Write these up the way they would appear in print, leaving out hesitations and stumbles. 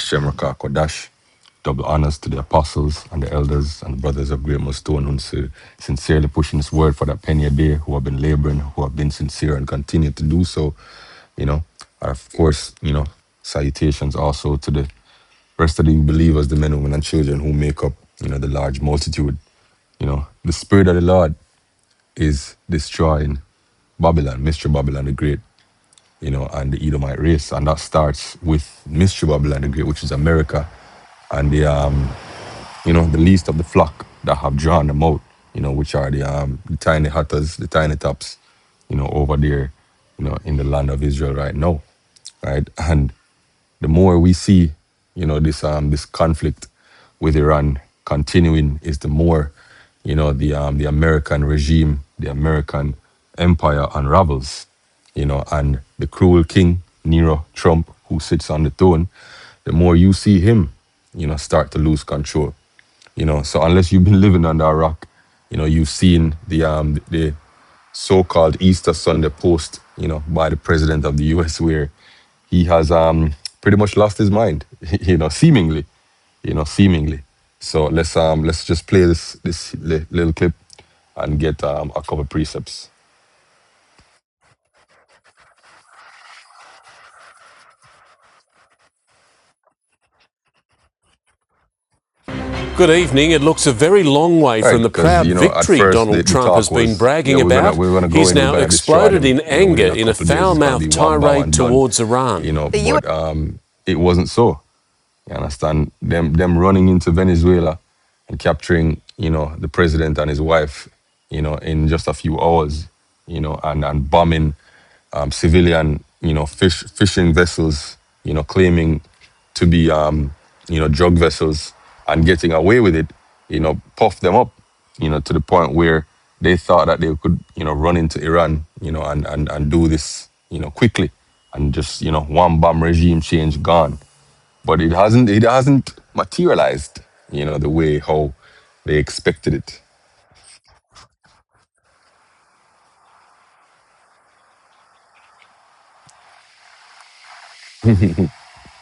Hashem Rakah Kodash. Double honors to the apostles and the elders and the brothers of Great Millstone who sincerely pushing this word for that penny a day, who have been laboring, who have been sincere and continue to do so. You know, of course, salutations also to the rest of the believers, the men, women, and children who make up, the large multitude. The Spirit of the Lord is destroying Babylon, Mystery Babylon the Great, and the Edomite race. And that starts with Mystery Babylon the Great, which is America, and the least of the flock that have drawn them out, which are the tiny hutters, the tiny tops, over there, in the land of Israel right now, right? And the more we see, this conflict with Iran continuing, is the more, the American regime, the American empire unravels, and the cruel king, Nero Trump, who sits on the throne, the more you see him, start to lose control. So unless you've been living under a rock, you've seen the so-called Easter Sunday post, by the president of the US, where he has pretty much lost his mind, seemingly. So let's just play this little clip and get a couple precepts. Good evening. It looks a very long way from the proud victory Donald Trump has been bragging about. He's now exploded in anger in a foul-mouthed tirade towards Iran. But it wasn't so. You understand? Them running into Venezuela and capturing, the president and his wife, in just a few hours, and bombing civilian, fishing vessels, claiming to be, drug vessels, and getting away with it, puffed them up, to the point where they thought that they could, run into Iran, and do this, quickly, and just, one bomb regime change gone. But it hasn't materialized, the way how they expected it.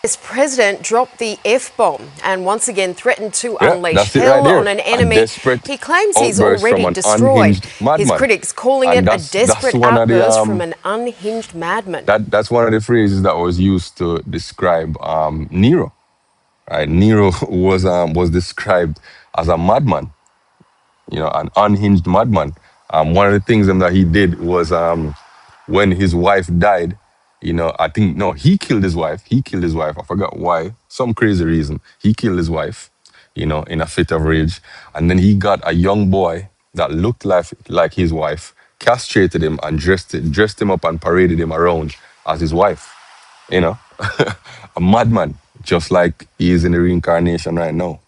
This president dropped the F-bomb and once again threatened to unleash hell on an enemy he claims he's already destroyed. His critics calling it a desperate outburst from an unhinged madman. That's one of the phrases that was used to describe Nero. Right? Nero was described as a madman, an unhinged madman. One of the things that he did was when his wife died, I think, no, he killed his wife. I forgot why. Some crazy reason. He killed his wife, in a fit of rage. And then he got a young boy that looked like his wife, castrated him and dressed him up and paraded him around as his wife. A madman, just like he is in the reincarnation right now.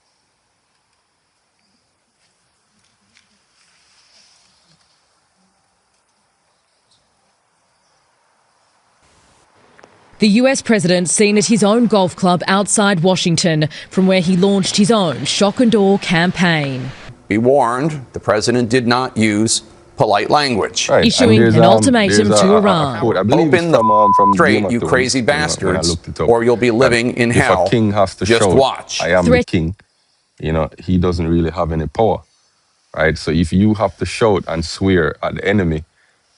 The US president seen at his own golf club outside Washington, from where he launched his own shock and awe campaign. Be warned, the president did not use polite language. Right. Issuing an ultimatum to Iran. Open the strait, you crazy bastards, or you'll be living in hell. If a king has to just shout, watch. I am the king, he doesn't really have any power. Right? So if you have to shout and swear at the enemy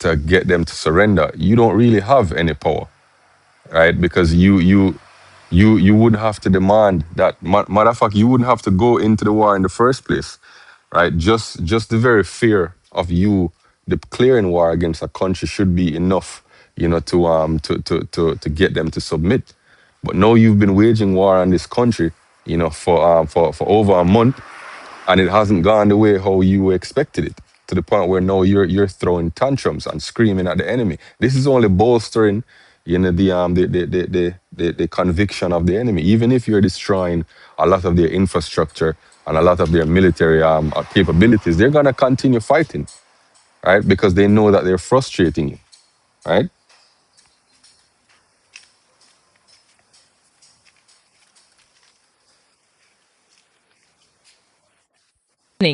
to get them to surrender, you don't really have any power. Right? Because you would have to demand that, matter of fact, you wouldn't have to go into the war in the first place, right? Just the very fear of you declaring war against a country should be enough, to get them to submit. But now you've been waging war on this country, for over a month, and it hasn't gone the way how you expected it, to the point where now you're throwing tantrums and screaming at the enemy. This is only bolstering the conviction of the enemy. Even if you're destroying a lot of their infrastructure and a lot of their military capabilities, they're going to continue fighting, right? Because they know that they're frustrating you, right?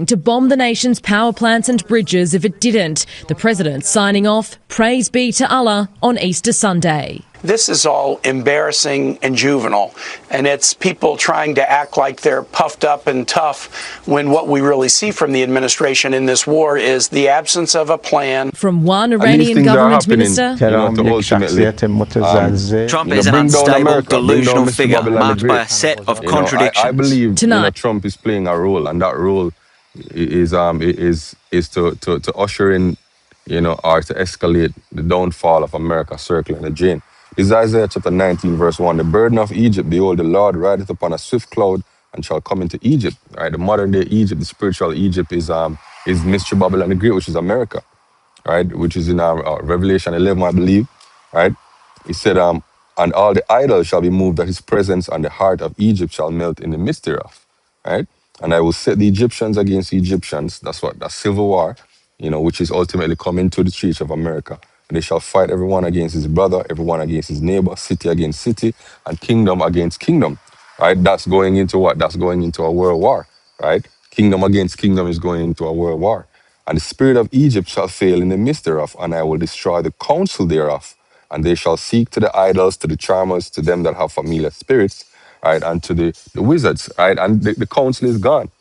To bomb the nation's power plants and bridges if it didn't. The president signing off, praise be to Allah, on Easter Sunday. This is all embarrassing and juvenile, and it's people trying to act like they're puffed up and tough when what we really see from the administration in this war is the absence of a plan. From one Iranian government minister, Trump is an unstable, delusional figure marked by a set of contradictions. I believe Trump is playing a role, and that role is to usher in, or to escalate the downfall of America circling the drain. This is Isaiah chapter 19, verse 1. The burden of Egypt, behold, the Lord rideth upon a swift cloud and shall come into Egypt. Right? The modern day Egypt, the spiritual Egypt is Mystery Babylon the Great, which is America, right? Which is in Revelation 11, I believe, right? He said, and all the idols shall be moved at his presence, and the heart of Egypt shall melt in the midst thereof, right? And I will set the Egyptians against the Egyptians. That's civil war, which is ultimately coming to the streets of America. And they shall fight everyone against his brother, everyone against his neighbor, city against city, and kingdom against kingdom, right? That's going into what? That's going into a world war, right? Kingdom against kingdom is going into a world war. And the spirit of Egypt shall fail in the midst thereof, and I will destroy the counsel thereof. And they shall seek to the idols, to the charmers, to them that have familiar spirits, right? And to the wizards, right? And the counsel is gone,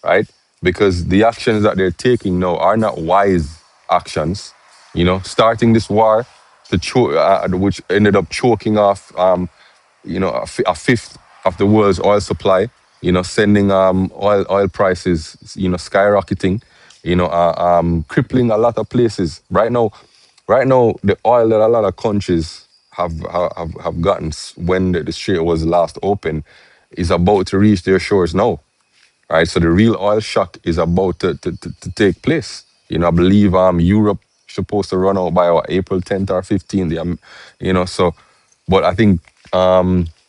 right? Because the actions that they're taking now are not wise actions. Starting this war, which ended up choking off, a fifth of the world's oil supply. Sending oil prices, skyrocketing. Crippling a lot of places. Right now, the oil that a lot of countries have gotten when the strait was last open is about to reach their shores now. Right, so the real oil shock is about to take place. I believe Europe is supposed to run out by April 10th or 15th. So, but I think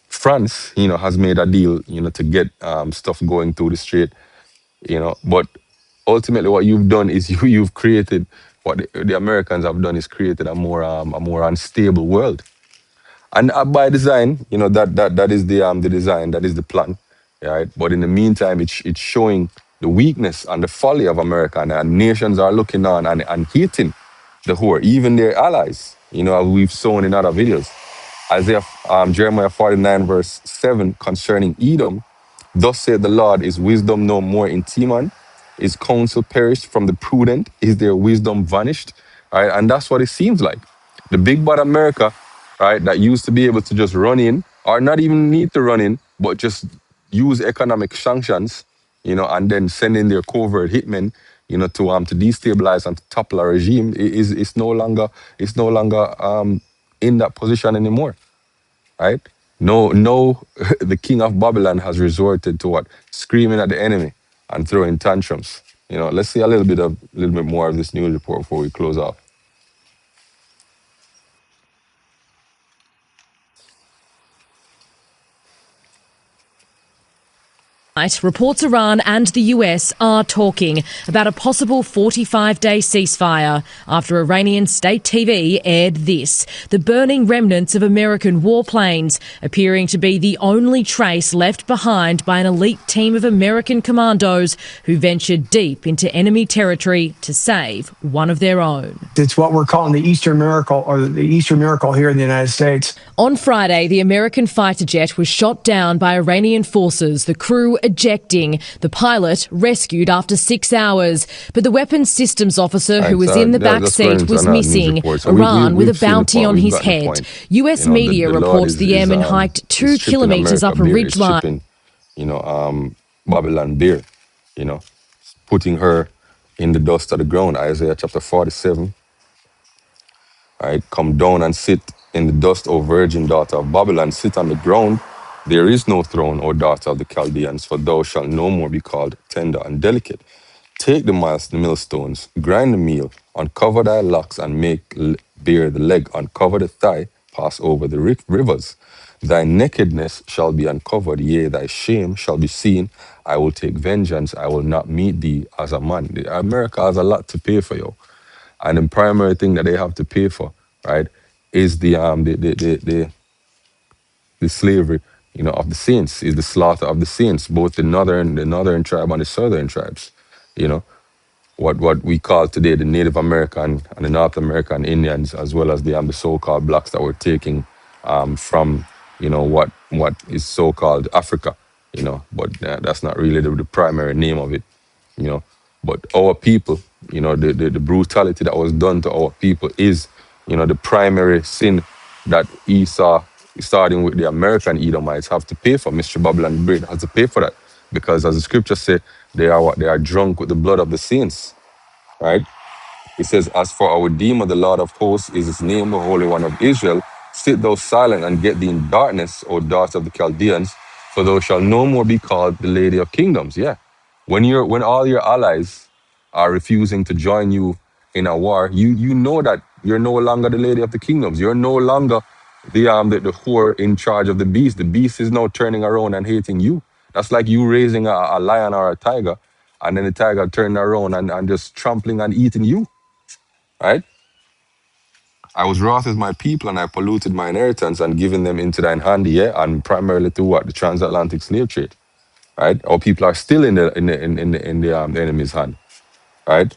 France, has made a deal, to get stuff going through the strait. But ultimately, what you've done is you've created what the Americans have done is created a more unstable world. And by design, that is the design, that is the plan, right? But in the meantime, it's showing the weakness and the folly of America, and nations are looking on and hating the whore, even their allies. We've shown in other videos. Jeremiah 49 verse 7 concerning Edom, thus saith the Lord, is wisdom no more in Teman? Is counsel perished from the prudent? Is their wisdom vanished? Right? And that's what it seems like. The big bad America, right, that used to be able to just run in, or not even need to run in, but just use economic sanctions, and then send in their covert hitmen, to destabilize and to topple a regime, is no longer in that position anymore. Right? No, the king of Babylon has resorted to what? Screaming at the enemy and throwing tantrums. Let's see a little bit more of this news report before we close off. Reports Iran and the US are talking about a possible 45-day ceasefire after Iranian state TV aired this: the burning remnants of American warplanes, appearing to be the only trace left behind by an elite team of American commandos who ventured deep into enemy territory to save one of their own. It's what we're calling the Eastern Miracle, or the Eastern Miracle here in the United States. On Friday, the American fighter jet was shot down by Iranian forces, the crew ejecting, the pilot rescued after 6 hours. But the weapons systems officer who was in the back seat was missing. Iran with a bounty on his head. US media reports the airman hiked 2 kilometres up a ridgeline. Babylon Bear, putting her in the dust of the ground. Isaiah chapter 47. Right, come down and sit in the dust, O virgin daughter of Babylon. Sit on the ground. There is no throne, O daughter of the Chaldeans, for thou shalt no more be called tender and delicate. Take the millstones, grind the meal, uncover thy locks, and make bare the leg, uncover the thigh, pass over the rivers. Thy nakedness shall be uncovered, yea, thy shame shall be seen. I will take vengeance, I will not meet thee as a man. America has a lot to pay for, yo. And the primary thing that they have to pay for, right, is the slavery, of the saints, is the slaughter of the saints, both the northern tribe and the southern tribes. What we call today the Native American and the North American Indians, as well as the so-called blacks that were taking from, what is so-called Africa, but that's not really the primary name of it, you know. But our people, the brutality that was done to our people is, the primary sin that Esau, starting with the American Edomites, have to pay for. Mr. Babylon the Great has to pay for that. Because as the scripture say, they are what? They are drunk with the blood of the saints, right? It says, as for our Redeemer, the Lord of hosts is his name, the Holy One of Israel. Sit thou silent and get thee in darkness, O daughter of the Chaldeans, for thou shalt no more be called the Lady of Kingdoms. Yeah. When all your allies are refusing to join you in a war, you know that you're no longer the Lady of the Kingdoms. You're no longer the whore in charge of the beast. The beast is now turning around and hating you. That's like you raising a lion or a tiger, and then the tiger turning around and just trampling and eating you. Right? I was wroth with my people, and I polluted my inheritance and given them into thine hand, yeah, and primarily through what? The transatlantic slave trade. Right? Our people are still in the enemy's hand. Right?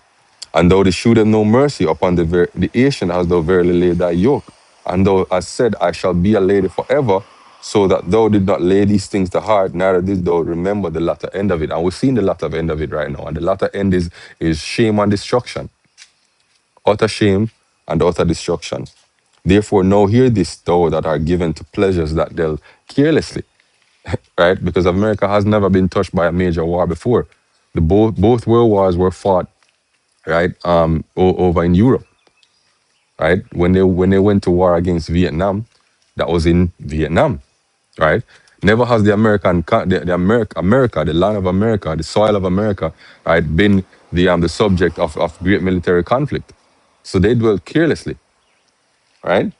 And thou didst shew them no mercy upon the Asian, as thou verily laid thy yoke. And thou hast said, I shall be a lady forever, so that thou did not lay these things to heart, neither did thou remember the latter end of it. And we're seeing the latter end of it right now. And the latter end is shame and destruction. Utter shame and utter destruction. Therefore, now hear this, thou that are given to pleasures that dealt carelessly, right? Because America has never been touched by a major war before. Both world wars were fought, right, over in Europe, right? When they went to war against Vietnam, that was in Vietnam, right? Never has the America, the land of America, the soil of America, right, been the subject of great military conflict. So they dwelt carelessly, right?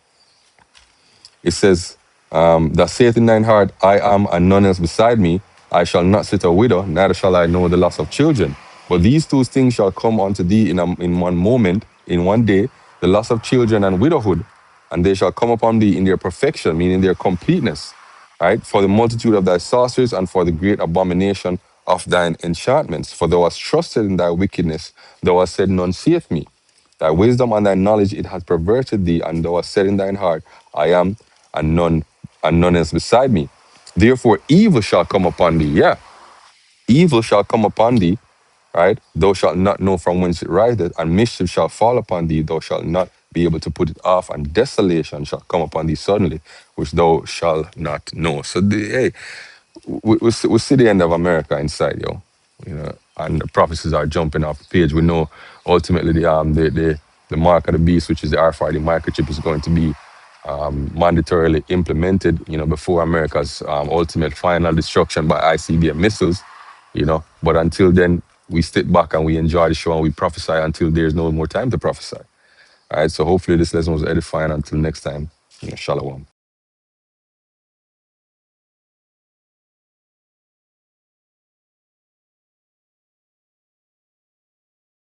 It says, that saith in thine heart, I am and none else beside me. I shall not sit a widow, neither shall I know the loss of children. But these two things shall come unto thee in one moment, in one day, the loss of children and widowhood, and they shall come upon thee in their perfection, meaning their completeness, right? For the multitude of thy sorceries and for the great abomination of thine enchantments. For thou hast trusted in thy wickedness, thou hast said, none seeth me. Thy wisdom and thy knowledge it hath perverted thee, and thou hast said in thine heart, I am, and none else beside me. Therefore evil shall come upon thee. Yeah. Evil shall come upon thee, right? Thou shalt not know from whence it riseth, and mischief shall fall upon thee, thou shalt not be able to put it off, and desolation shall come upon thee suddenly, which thou shalt not know. So, hey, we see the end of America inside, yo. And the prophecies are jumping off the page. We know ultimately the mark of the beast, which is the RFID microchip, is going to be mandatorily implemented, before America's ultimate final destruction by ICBM missiles, But until then, we sit back and we enjoy the show and we prophesy until there's no more time to prophesy. All right, so hopefully this lesson was edifying. Until next time, shalom.